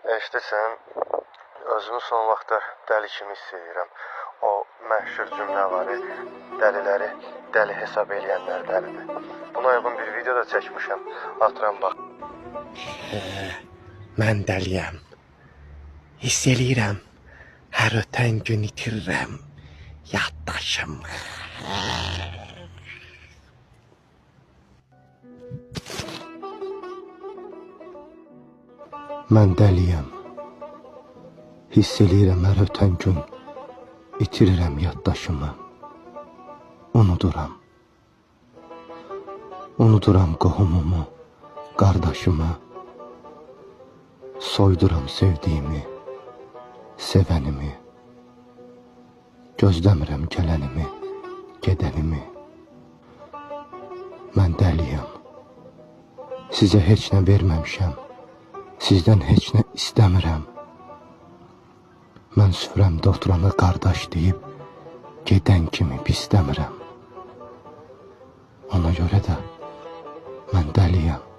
Eşidirsən, özümü son vaxtlar dəli kimi hiss edirəm. O məşhur cümlə var, dəliləri dəli hesab eləyənlər dəlidir. Buna uyğun bir video da çəkmişəm, atıram bax. Mən dəliyəm. Hiss eləyirəm, hər ötən gün itirirəm yaddaşımı. Mən dəliyəm. Hiss eləyirəm, hər ötən gün itirirəm yaddaşımı. Unuduram. Unuduram qohumumu, qardaşımı. Soyduram sevdiyimi, sevənimi. Gözləmirəm gələnimi, gedənimi. Mən dəliyəm. Sizə heç nə verməmişəm. Sizdən heç nə istəmirəm. Mən süfrəmdə oturana qardaş deyib, gedən kimi pisləmirəm. Ona görə də mən dəliyəm.